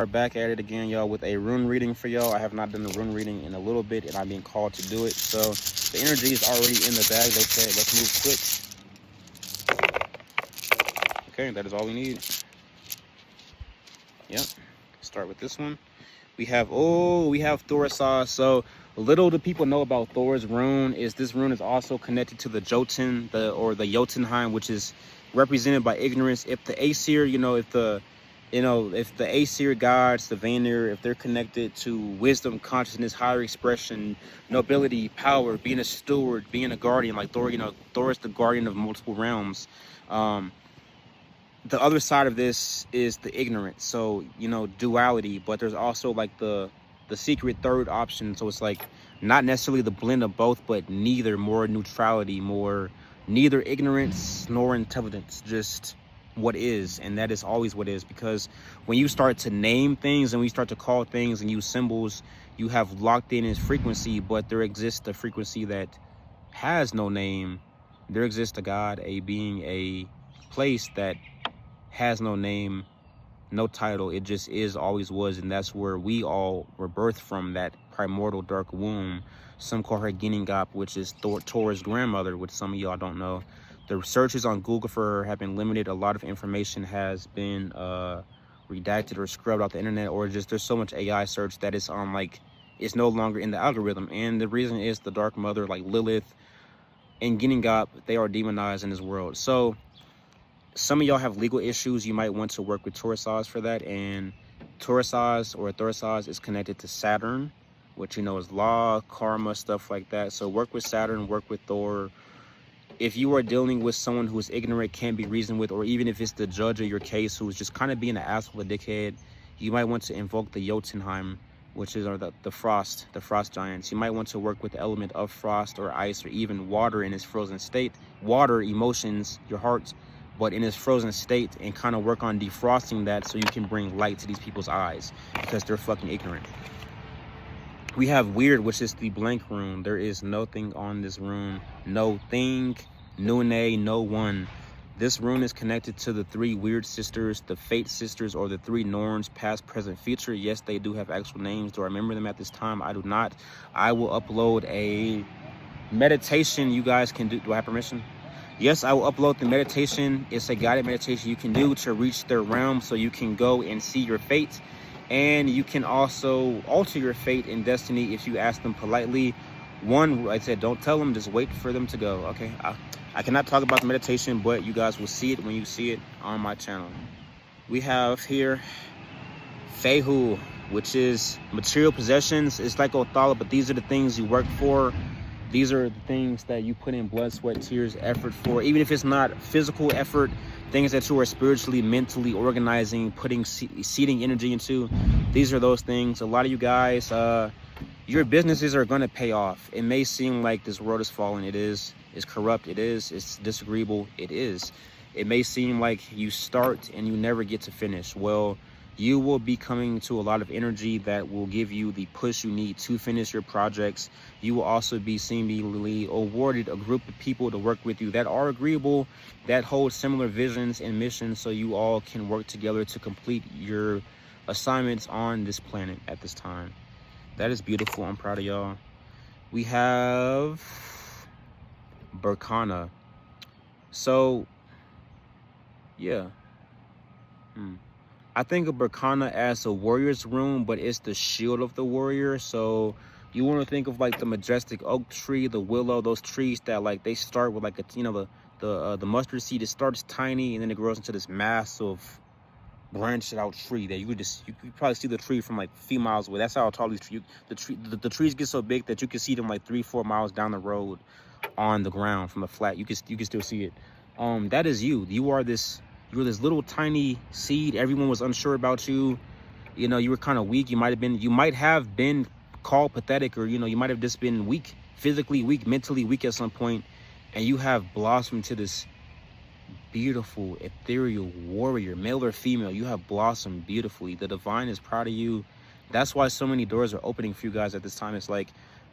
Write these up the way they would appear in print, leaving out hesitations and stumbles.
Are back at it again, y'all, with a rune reading for y'all. I have not done a rune reading in a little bit, and I'm being called to do it. So the energy is already in the bag. They said, let's move quick. Okay, that is all we need. Yep. Start with this one. We have Thorisaz. So little do people know about Thor's rune is this rune is also connected to the Jotun, or the Jotunheim, which is represented by ignorance. If the Aesir, if the Aesir gods, the Vanir, if they're connected to wisdom, consciousness, higher expression, nobility, power, being a steward, being a guardian, like Thor, Thor is the guardian of multiple realms. The other side of this is the ignorance. So, duality, but there's also like the secret third option. So it's like not necessarily the blend of both, but neither, more neutrality, more neither ignorance nor intelligence, just what is. And that is always what is, because when you start to name things and we start to call things and use symbols, you have locked in its frequency. But there exists a frequency that has no name. There exists a God, a being, a place that has no name, no title. It just is, always was. And that's where we all were birthed from, that primordial dark womb. Some call her Ginnungagap, which is Thor's grandmother, which some of y'all don't know. The searches on Google for her have been limited. A lot of information has been redacted or scrubbed off the internet, or just there's so much AI search that it's on, like, it's no longer in the algorithm. And the reason is the dark mother, like Lilith and Ginnungagap, they are demonized in this world. So some of y'all have legal issues. You might want to work with Thorisaz for that. And Thorisaz is connected to Saturn, which is law, karma, stuff like that. So work with Saturn, work with Thor. If you are dealing with someone who is ignorant, can't be reasoned with, or even if it's the judge of your case who's just kind of being an asshole, a dickhead, you might want to invoke the Jotunheim, which is the frost giants. You might want to work with the element of frost or ice or even water in its frozen state. Water, emotions, your heart, but in its frozen state, and kind of work on defrosting that so you can bring light to these people's eyes, because they're fucking ignorant. We have weird, which is the blank rune. There is nothing on this rune. No thing, nune, no one. This rune is connected to the three weird sisters, the fate sisters, or the three Norns, past, present, future. Yes, they do have actual names. Do I remember them at this time? I do not. I will upload a meditation you guys can do. Do I have permission? Yes, I will upload the meditation. It's a guided meditation you can do to reach their realm, so you can go and see your fate. And you can also alter your fate and destiny if you ask them politely. One, like I said, don't tell them, just wait for them to go, okay? I cannot talk about the meditation, but you guys will see it when you see it on my channel. We have here Fehu, which is material possessions. It's like Othala, but these are the things you work for. These are the things that you put in blood, sweat, tears, effort for. Even if it's not physical effort, things that you are spiritually, mentally organizing, seeding energy into. These are those things. A lot of you guys, your businesses are going to pay off. It may seem like this world is falling. It is. It's corrupt. It is. It's disagreeable. It is. It may seem like you start and you never get to finish. Well, you will be coming to a lot of energy that will give you the push you need to finish your projects. You will also be seemingly awarded a group of people to work with you that are agreeable, that hold similar visions and missions, so you all can work together to complete your assignments on this planet at this time. That is beautiful. I'm proud of y'all. We have Berkana. So, yeah. I think of Berkana as a warrior's rune, but it's the shield of the warrior. So you want to think of like the majestic oak tree, the willow, those trees that like they start with like the mustard seed. It starts tiny and then it grows into this massive branched out tree that you could probably see the tree from like a few miles away. That's how tall these trees. The trees get so big that you can see them like 3-4 miles down the road on the ground from the flat. You can still see it. That is you. You are this little tiny seed. Everyone was unsure about you. You were kind of weak. You might have been called pathetic, or you might have just been weak, physically weak, mentally weak at some point, and you have blossomed to this beautiful ethereal warrior, male or female. You have blossomed beautifully. The divine is proud of you. That's why so many doors are opening for you guys at this time. It's like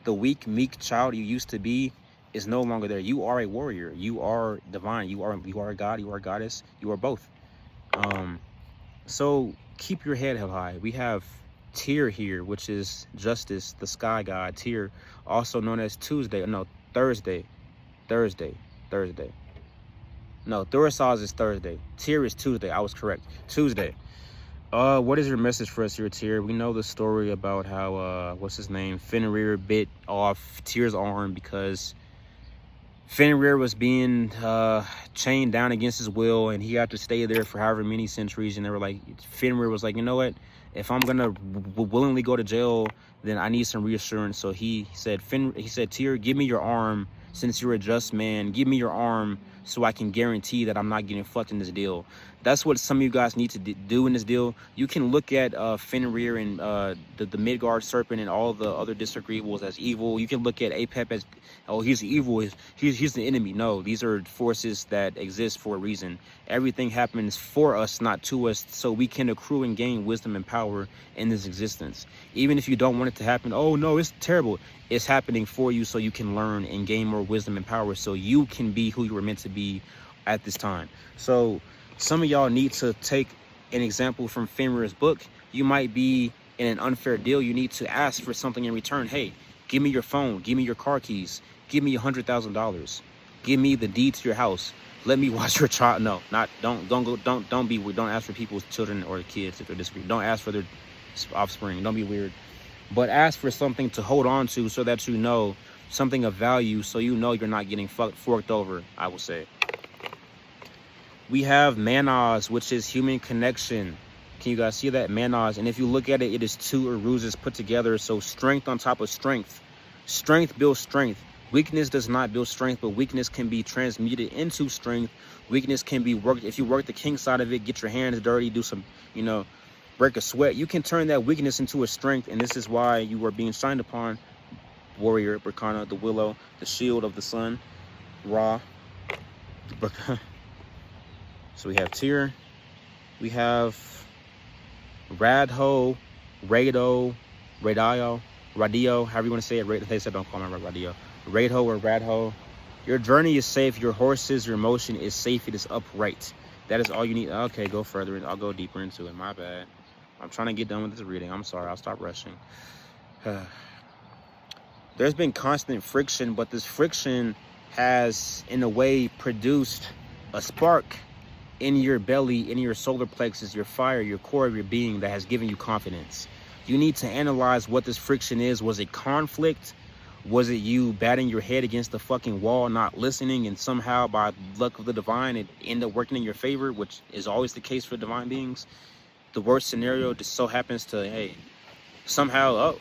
the weak, meek child you used to be is no longer there. You are a warrior. You are divine. You are a god. You are a goddess. You are both. So keep your head held high. We have Tyr here, which is justice, the sky god. Tyr, also known as Tuesday. No, Thursday. Thursday. Thursday. No, Thurisaz is Thursday. Tyr is Tuesday. I was correct. Tuesday. What is your message for us here, Tyr? We know the story about how what's his name? Fenrir bit off Tyr's arm because Fenrir was being chained down against his will, and he had to stay there for however many centuries. And they were like, Fenrir was like, you know what? If I'm gonna willingly go to jail, then I need some reassurance. So he said, Tyr, give me your arm. Since you're a just man, give me your arm so I can guarantee that I'm not getting fucked in this deal. That's what some of you guys need to do in this deal. You can look at Fenrir and the Midgard serpent and all the other disagreeables as evil. You can look at Apep as, oh, he's evil. He's the enemy. No, these are forces that exist for a reason. Everything happens for us, not to us, so we can accrue and gain wisdom and power in this existence. Even if you don't want it to happen, oh no, it's terrible. It's happening for you so you can learn and gain more wisdom and power so you can be who you were meant to be at this time. So some of y'all need to take an example from Fenrir's book. You might be in an unfair deal. You need to ask for something in return. Hey, give me your phone. Give me your car keys. Give me $100,000. Give me the deed to your house. Let me watch your child. No, don't ask for people's children or kids if they're disagreeing. Don't ask for their offspring. Don't be weird. But ask for something to hold on to so that you know something of value, so you know you're not getting forked over, I will say. We have Manas, which is human connection. Can you guys see that? Manas. And if you look at it, it is two Uruzas put together. So strength on top of strength. Strength builds strength. Weakness does not build strength, but weakness can be transmuted into strength. Weakness can be worked. If you work the king side of it, get your hands dirty, do some, break a sweat. You can turn that weakness into a strength. And this is why you are being shined upon. Warrior, Berkana, the willow, the shield of the sun, Ra. So we have Tyr. We have Radho, Rado, Radio, however you want to say it. They said don't call me Radio. Radho or Radho. Your journey is safe. Your horses, your motion is safe. It is upright. That is all you need. Okay, go further. I'll go deeper into it. My bad. I'm trying to get done with this reading. I'm sorry. I'll stop rushing. There's been constant friction, but this friction has, in a way, produced a spark in your belly, in your solar plexus, your fire, your core of your being that has given you confidence. You need to analyze what this friction is. Was it conflict? Was it you batting your head against the fucking wall, not listening, and somehow by luck of the divine, it ended up working in your favor, which is always the case for divine beings? The worst scenario just so happens to, hey, somehow,